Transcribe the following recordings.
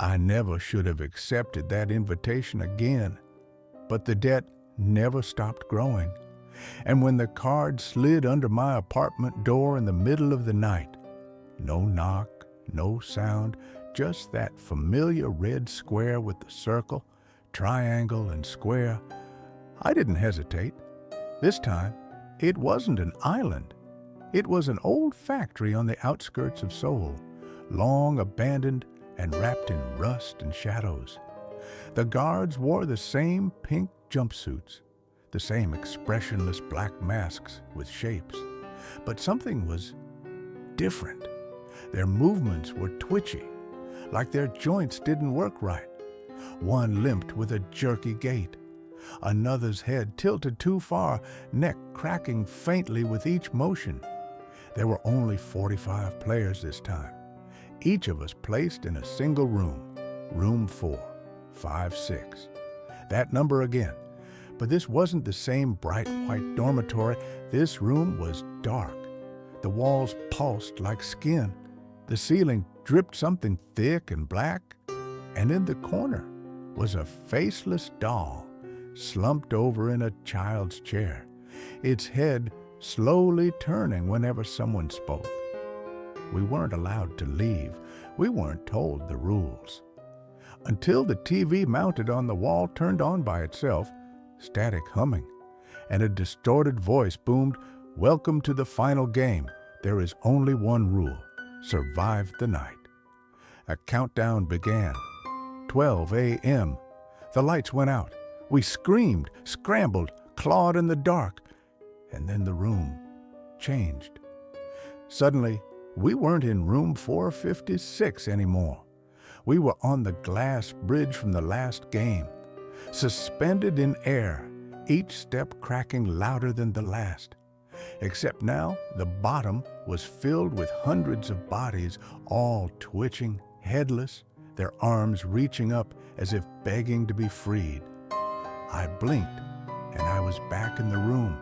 I never should have accepted that invitation again, but the debt never stopped growing. And when the card slid under my apartment door in the middle of the night, no knock, no sound, just that familiar red square with the circle, triangle, and square, I didn't hesitate. This time, it wasn't an island. It was an old factory on the outskirts of Seoul, long abandoned and wrapped in rust and shadows. The guards wore the same pink jumpsuits, the same expressionless black masks with shapes. But something was different. Their movements were twitchy, like their joints didn't work right. One limped with a jerky gait. Another's head tilted too far, neck cracking faintly with each motion. There were only 45 players this time, each of us placed in a single room, room 456. That number again. But this wasn't the same bright white dormitory. This room was dark. The walls pulsed like skin. The ceiling dripped something thick and black. And in the corner was a faceless doll, slumped over in a child's chair, its head slowly turning whenever someone spoke. We weren't allowed to leave. We weren't told the rules. Until the TV mounted on the wall turned on by itself, static humming, and a distorted voice boomed, "Welcome to the final game. There is only one rule. Survive the night." A countdown began. 12 a.m. The lights went out. We screamed, scrambled, clawed in the dark, and then the room changed. Suddenly, we weren't in room 456 anymore. We were on the glass bridge from the last game, suspended in air, each step cracking louder than the last. Except now, the bottom was filled with hundreds of bodies, all twitching, headless, their arms reaching up as if begging to be freed. I blinked, and I was back in the room.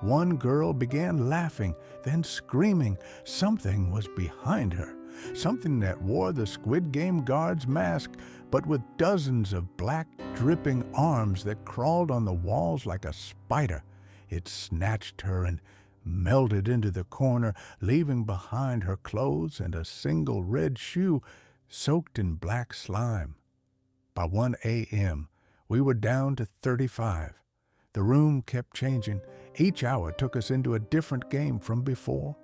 One girl began laughing, then screaming. Something was behind her, something that wore the Squid Game guard's mask, but with dozens of black, dripping arms that crawled on the walls like a spider. It snatched her and melded into the corner, leaving behind her clothes and a single red shoe soaked in black slime. By 1 a.m., we were down to 35. The room kept changing. Each hour took us into a different game from before,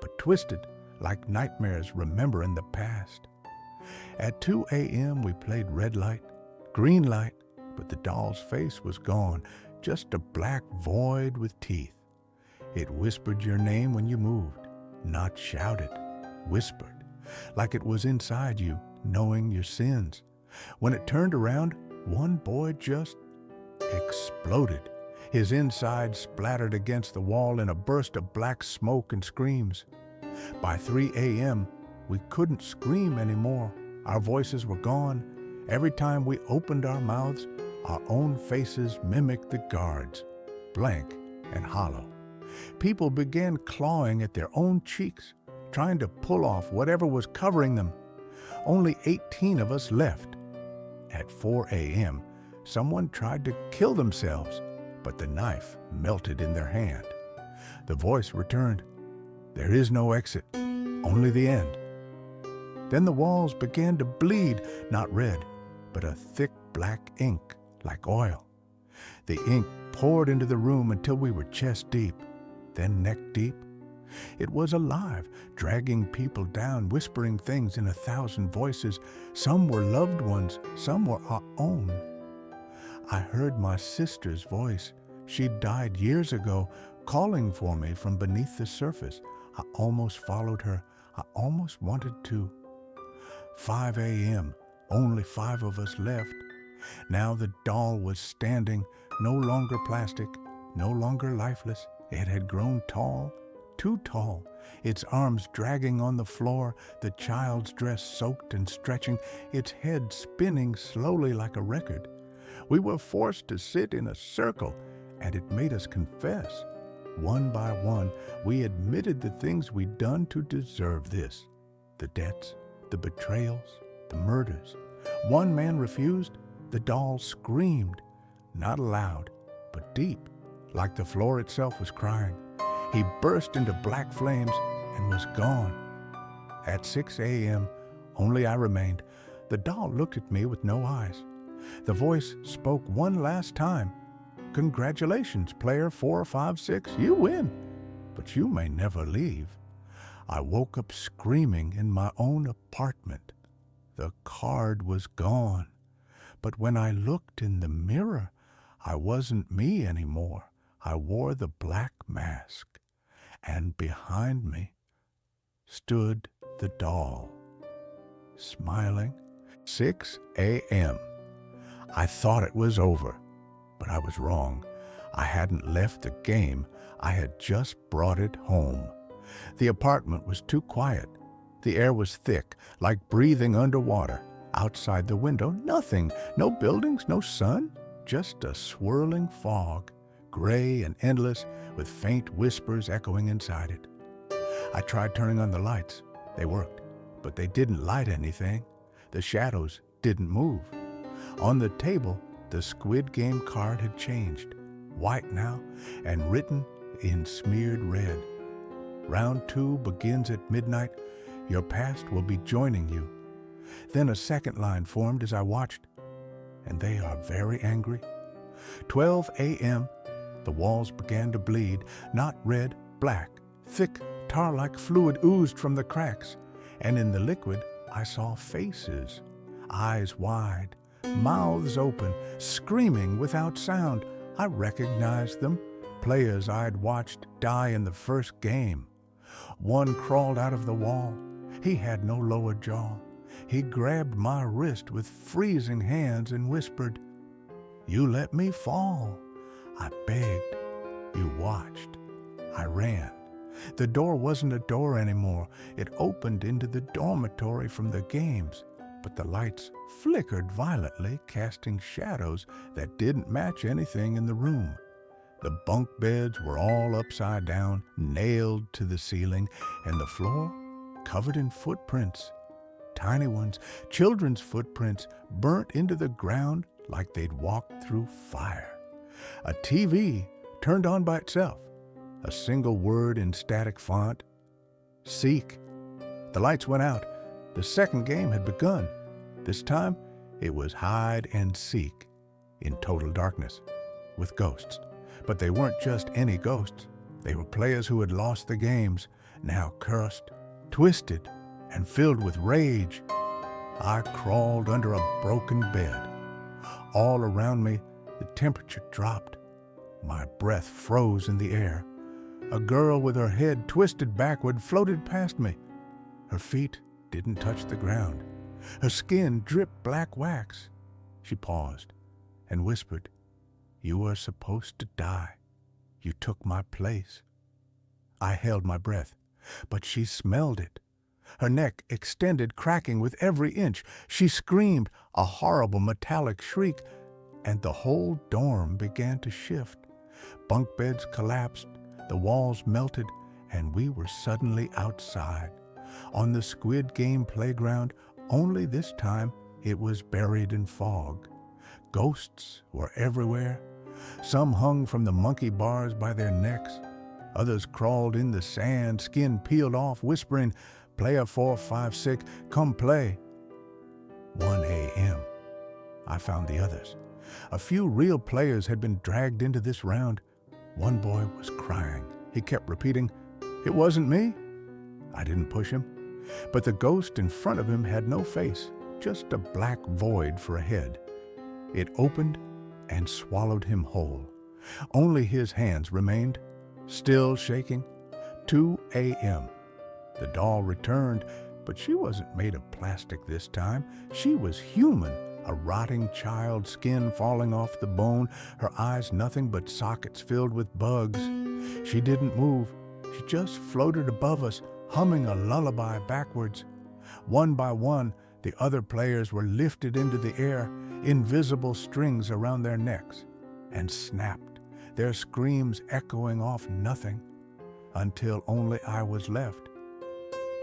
but twisted like nightmares remembering the past. At 2 a.m., we played red light, green light, but the doll's face was gone, just a black void with teeth. It whispered your name when you moved, not shouted, whispered, like it was inside you, knowing your sins. When it turned around, one boy just exploded. His inside splattered against the wall in a burst of black smoke and screams. By 3 a.m., we couldn't scream anymore. Our voices were gone. Every time we opened our mouths, our own faces mimicked the guards, blank and hollow. People began clawing at their own cheeks, trying to pull off whatever was covering them. Only 18 of us left. At 4 a.m., someone tried to kill themselves, but the knife melted in their hand. The voice returned, "There is no exit, only the end." Then the walls began to bleed, not red, but a thick black ink, like oil. The ink poured into the room until we were chest deep, then neck deep. It was alive, dragging people down, whispering things in 1,000 voices. Some were loved ones, some were our own. I heard my sister's voice. She'd died years ago, calling for me from beneath the surface. I almost followed her. I almost wanted to. 5 a.m., only 5 of us left. Now the doll was standing, no longer plastic, no longer lifeless. It had grown tall, too tall, its arms dragging on the floor, the child's dress soaked and stretching, its head spinning slowly like a record. We were forced to sit in a circle, and it made us confess. One by one, we admitted the things we'd done to deserve this. The debts, the betrayals, the murders. One man refused, the doll screamed, not loud, but deep, like the floor itself was crying. He burst into black flames and was gone. At 6 a.m., only I remained. The doll looked at me with no eyes. The voice spoke one last time. "Congratulations, player 456, you win, but you may never leave." I woke up screaming in my own apartment. The card was gone. But when I looked in the mirror, I wasn't me anymore. I wore the black mask. And behind me stood the doll, smiling. 6 a.m. I thought it was over, but I was wrong. I hadn't left the game. I had just brought it home. The apartment was too quiet. The air was thick, like breathing underwater. Outside the window, nothing. No buildings, no sun. Just a swirling fog, gray and endless, with faint whispers echoing inside it. I tried turning on the lights. They worked, but they didn't light anything. The shadows didn't move. On the table, the Squid Game card had changed, white now, and written in smeared red. "Round 2 begins at midnight. Your past will be joining you." Then a second line formed as I watched, and they are very angry. 12 a.m., the walls began to bleed, not red, black. Thick, tar-like fluid oozed from the cracks, and in the liquid I saw faces, eyes wide, mouths open, screaming without sound. I recognized them, players I'd watched die in the first game. One crawled out of the wall. He had no lower jaw. He grabbed my wrist with freezing hands and whispered, "You let me fall." I begged. You watched. I ran. The door wasn't a door anymore. It opened into the dormitory from the games, but the lights flickered violently, casting shadows that didn't match anything in the room. The bunk beds were all upside down, nailed to the ceiling, and the floor covered in footprints. Tiny ones, children's footprints, burnt into the ground like they'd walked through fire. A TV turned on by itself. A single word in static font: "Seek." The lights went out. The second game had begun. This time, it was hide and seek in total darkness with ghosts. But they weren't just any ghosts. They were players who had lost the games, now cursed, twisted, and filled with rage. I crawled under a broken bed. All around me, the temperature dropped. My breath froze in the air. A girl with her head twisted backward floated past me. Her feet didn't touch the ground. Her skin dripped black wax. She paused and whispered, "You were supposed to die. You took my place." I held my breath, but she smelled it. Her neck extended, cracking with every inch. She screamed, a horrible metallic shriek, and the whole dorm began to shift. Bunk beds collapsed, the walls melted, and we were suddenly outside. On the Squid Game playground, only this time it was buried in fog. Ghosts were everywhere. Some hung from the monkey bars by their necks. Others crawled in the sand, skin peeled off, whispering, "Player 456, come play." 1 a.m. I found the others. A few real players had been dragged into this round. One boy was crying. He kept repeating, "It wasn't me." I didn't push him, but the ghost in front of him had no face, just a black void for a head. It opened and swallowed him whole. Only his hands remained, still shaking. 2 a.m. The doll returned, but she wasn't made of plastic this time. She was human, a rotting child, skin falling off the bone, her eyes nothing but sockets filled with bugs. She didn't move. She just floated above us, humming a lullaby backwards. One by one, the other players were lifted into the air, invisible strings around their necks, and snapped, their screams echoing off nothing, until only I was left.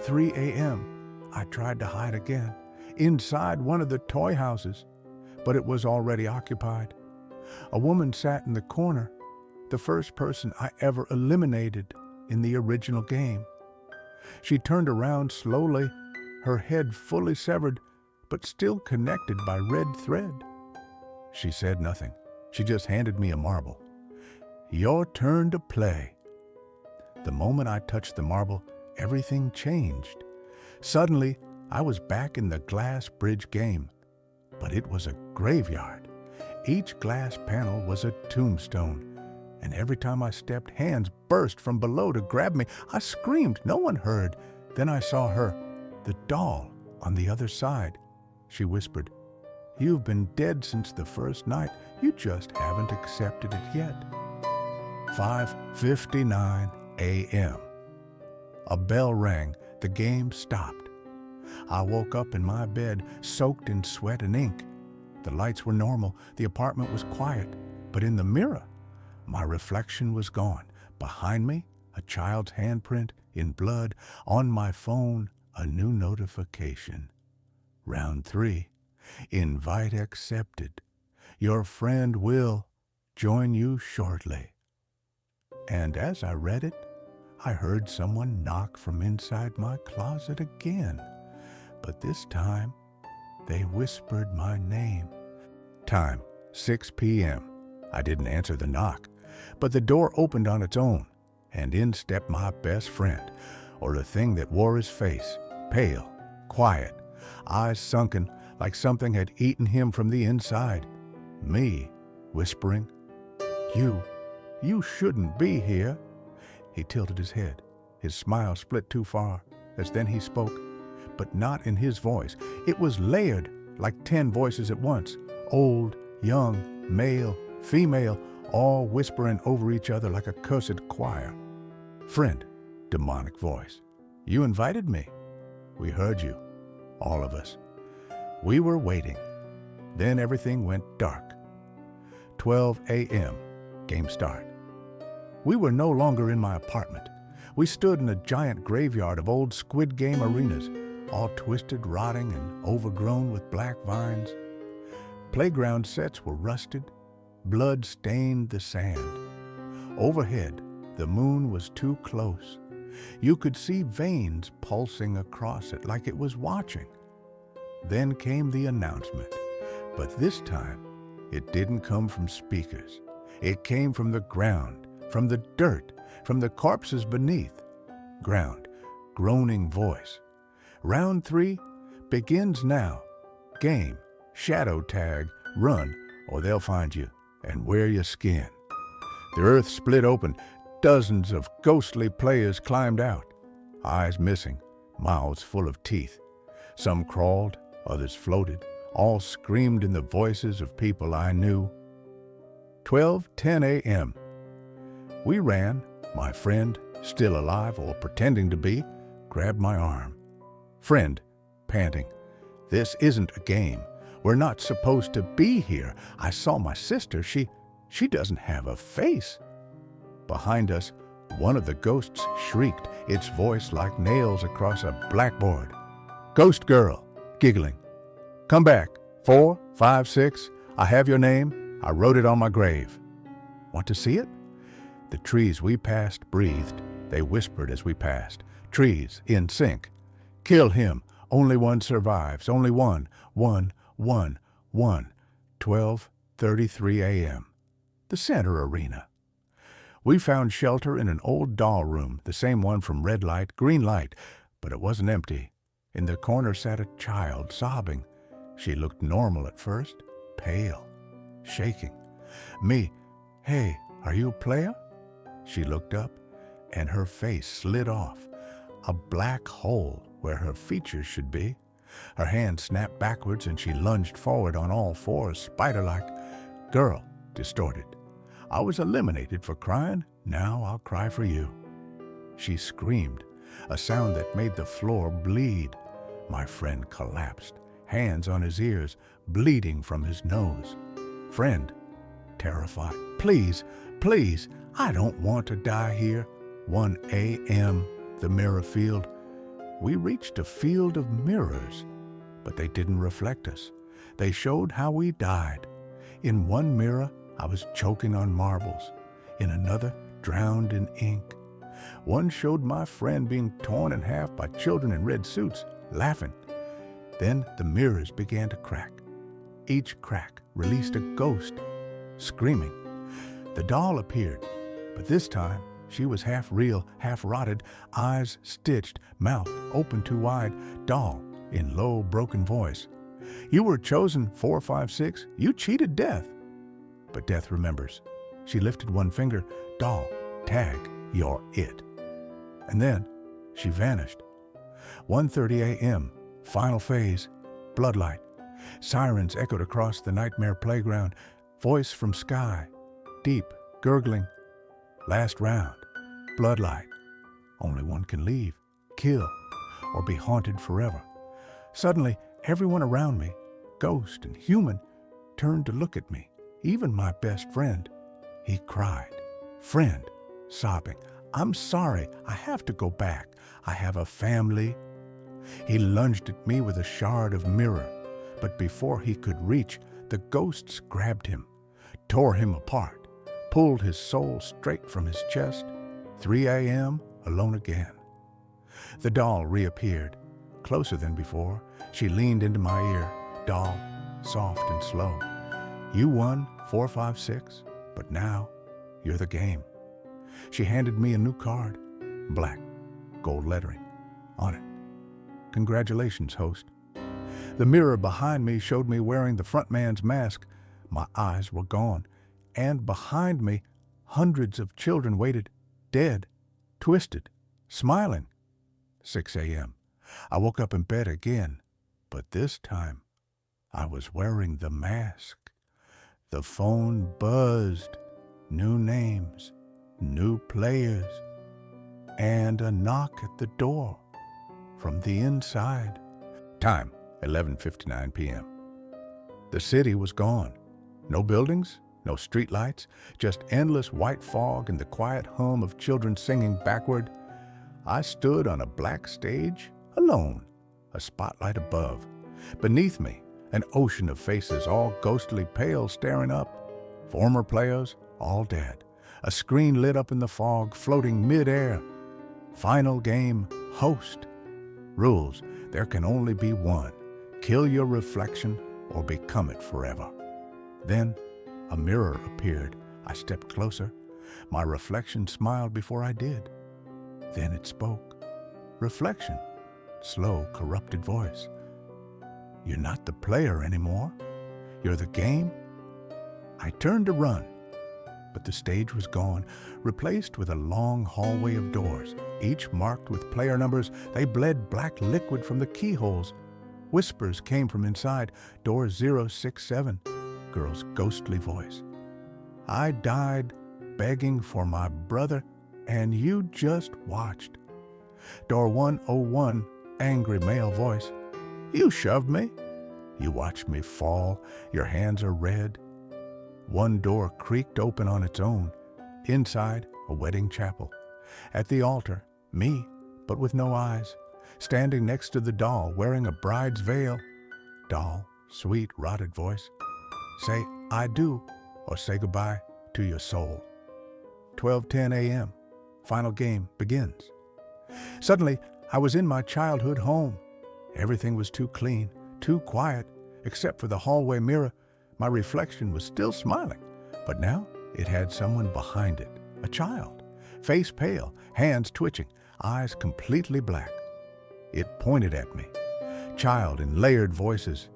3 a.m. I tried to hide again. inside one of the toy houses, but it was already occupied. A woman sat in the corner, the first person I ever eliminated in the original game. She turned around slowly, her head fully severed, but still connected by red thread. She said nothing. She just handed me a marble. "Your turn to play." The moment I touched the marble, everything changed. Suddenly, I was back in the glass bridge game, but it was a graveyard. Each glass panel was a tombstone, and every time I stepped, hands burst from below to grab me. I screamed. No one heard. Then I saw her, the doll, on the other side. She whispered, "You've been dead since the first night. You just haven't accepted it yet." 5:59 a.m. A bell rang. The game stopped. I woke up in my bed, soaked in sweat and ink. The lights were normal. The apartment was quiet. But in the mirror, my reflection was gone. Behind me, a child's handprint in blood. On my phone, a new notification. Round 3. Invite accepted. Your friend will join you shortly. And as I read it, I heard someone knock from inside my closet again. But this time, they whispered my name. Time, 6 p.m. I didn't answer the knock, but the door opened on its own, and in stepped my best friend, or the thing that wore his face, pale, quiet, eyes sunken like something had eaten him from the inside. Me, whispering, You shouldn't be here." He tilted his head. His smile split too far, as then he spoke, but not in his voice. It was layered like 10 voices at once, old, young, male, female, all whispering over each other like a cursed choir. "Friend," demonic voice, "you invited me. We heard you, all of us. We were waiting." Then everything went dark. 12 a.m. Game start. We were no longer in my apartment. We stood in a giant graveyard of old Squid Game arenas, all twisted, rotting, and overgrown with black vines. Playground sets were rusted. Blood stained the sand. Overhead, the moon was too close. You could see veins pulsing across it like it was watching. Then came the announcement, but this time it didn't come from speakers. It came from the ground, from the dirt, from the corpses beneath. Ground, groaning voice. Round 3 begins now. Game, shadow tag, run, or they'll find you and wear your skin. The earth split open. Dozens of ghostly players climbed out, eyes missing, mouths full of teeth. Some crawled, others floated, all screamed in the voices of people I knew. 12:10 a.m. We ran. My friend, still alive or pretending to be, grabbed my arm. Friend, panting, "This isn't a game. We're not supposed to be here. I saw my sister. She doesn't have a face." Behind us, one of the ghosts shrieked, its voice like nails across a blackboard. "Ghost girl," giggling. "Come back. 4, 5, 6. I have your name. I wrote it on my grave. Want to see it?" The trees we passed breathed. They whispered as we passed. Trees in sync. "Kill him. Only one survives. Only one. 12:33 a.m. The center arena. We found shelter in an old doll room, the same one from red light, green light, but it wasn't empty. In the corner sat a child, sobbing. She looked normal at first, pale, shaking. Me, "Hey, are you a player?" She looked up, and her face slid off, a black hole where her features should be. Her hand snapped backwards, and she lunged forward on all fours, spider-like. Girl, distorted. "I was eliminated for crying. Now I'll cry for you." She screamed, a sound that made the floor bleed. My friend collapsed, hands on his ears, bleeding from his nose. Friend, terrified, "Please, please, I don't want to die here." 1 a.m., the mirror field. We reached a field of mirrors. But they didn't reflect us. They showed how we died. In one mirror, I was choking on marbles. In another, drowned in ink. One showed my friend being torn in half by children in red suits, laughing. Then the mirrors began to crack. Each crack released a ghost, screaming. The doll appeared, but this time she was half real, half rotted, eyes stitched, mouth open too wide, doll in low, broken voice. You were chosen 456. You cheated death. But death remembers. She lifted one finger. Doll, tag, you're it. And then she vanished. 1:30 a.m., final phase, bloodlight. Sirens echoed across the nightmare playground. Voice from sky, deep, gurgling. Last round, bloodlight. Only one can leave, kill, or be haunted forever. Suddenly, everyone around me, ghost and human, turned to look at me. Even my best friend. He cried. Friend, sobbing. I'm sorry, I have to go back. I have a family. He lunged at me with a shard of mirror, but before he could reach, the ghosts grabbed him, tore him apart, pulled his soul straight from his chest. 3 a.m., alone again. The doll reappeared, closer than before. She leaned into my ear, doll, soft and slow. You won 456, but now you're the game. She handed me a new card, black, gold lettering on it. Congratulations, host. The mirror behind me showed me wearing the front man's mask. My eyes were gone, and behind me, hundreds of children waited, dead, twisted, smiling. 6 a.m. I woke up in bed again, but this time I was wearing the mask. The phone buzzed. New names, new players, and a knock at the door from the inside. Time, 11:59 p.m. The city was gone. No buildings, no streetlights, just endless white fog and the quiet hum of children singing backward. I stood on a black stage, alone, a spotlight above. Beneath me, an ocean of faces, all ghostly pale, staring up. Former players, all dead. A screen lit up in the fog, floating mid-air. Final game, host. Rules, there can only be one. Kill your reflection or become it forever. Then a mirror appeared. I stepped closer. My reflection smiled before I did. Then it spoke. Reflection, slow, corrupted voice. You're not the player anymore. You're the game. I turned to run, but the stage was gone, replaced with a long hallway of doors, each marked with player numbers. They bled black liquid from the keyholes. Whispers came from inside. Door 067, girl's ghostly voice. I died begging for my brother, and you just watched. Door 101, angry male voice. You shoved me. You watched me fall. Your hands are red. One door creaked open on its own. Inside, a wedding chapel. At the altar, me, but with no eyes, standing next to the doll, wearing a bride's veil. Doll, sweet, rotted voice. Say, I do, or say goodbye to your soul. 12:10 a.m. Final game begins. Suddenly, I was in my childhood home. Everything was too clean, too quiet, except for the hallway mirror. My reflection was still smiling, but now it had someone behind it, a child, face pale, hands twitching, eyes completely black. It pointed at me. Child in layered voices.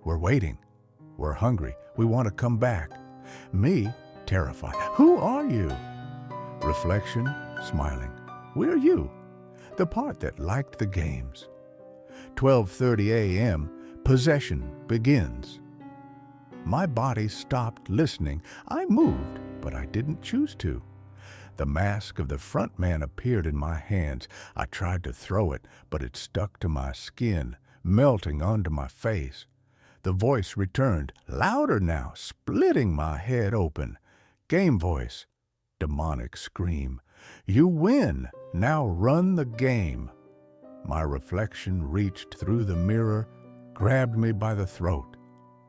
We're waiting. We're hungry. We want to come back. Me, terrified. Who are you? Reflection, smiling. We're you, the part that liked the games. 12:30 a.m., possession begins. My body stopped listening. I moved, but I didn't choose to. The mask of the front man appeared in my hands. I tried to throw it, but it stuck to my skin, melting onto my face. The voice returned, louder now, splitting my head open. Game voice, demonic scream. You win. Now run the game. My reflection reached through the mirror, grabbed me by the throat.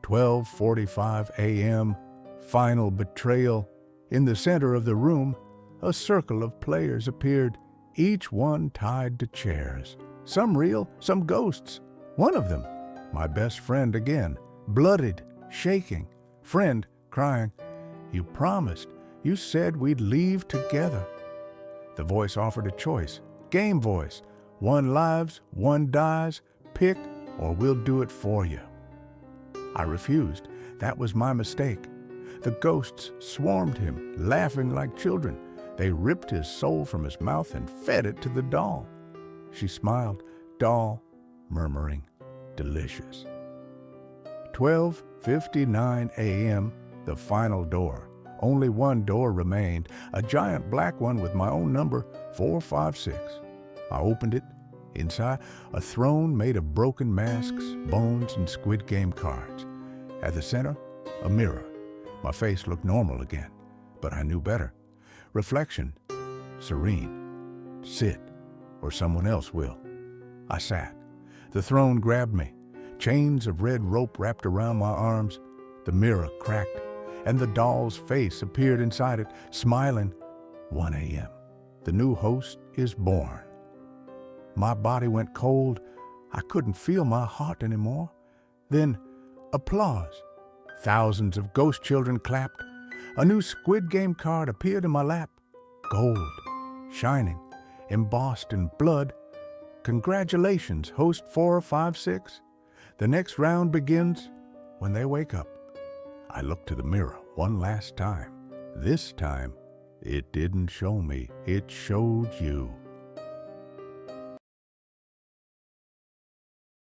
12:45 a.m., final betrayal. In the center of the room, a circle of players appeared, each one tied to chairs. Some real, some ghosts. One of them, my best friend again, bloodied, shaking. Friend crying, "You promised. You said we'd leave together." The voice offered a choice. Game voice. One lives, one dies. Pick or we'll do it for you. I refused. That was my mistake. The ghosts swarmed him, laughing like children. They ripped his soul from his mouth and fed it to the doll. She smiled, doll, murmuring, "Delicious." 12:59 a.m., the final door. Only one door remained, a giant black one with my own number, 456. I opened it. Inside, a throne made of broken masks, bones, and Squid Game cards. At the center, a mirror. My face looked normal again, but I knew better. Reflection, serene. Sit, or someone else will. I sat. The throne grabbed me. Chains of red rope wrapped around my arms. The mirror cracked, and the doll's face appeared inside it, smiling. 1 a.m. The new host is born. My body went cold. I couldn't feel my heart anymore. Then, applause. Thousands of ghost children clapped. A new Squid Game card appeared in my lap. Gold, shining, embossed in blood. Congratulations, host 456. The next round begins when they wake up. I looked to the mirror one last time. This time, it didn't show me, it showed you.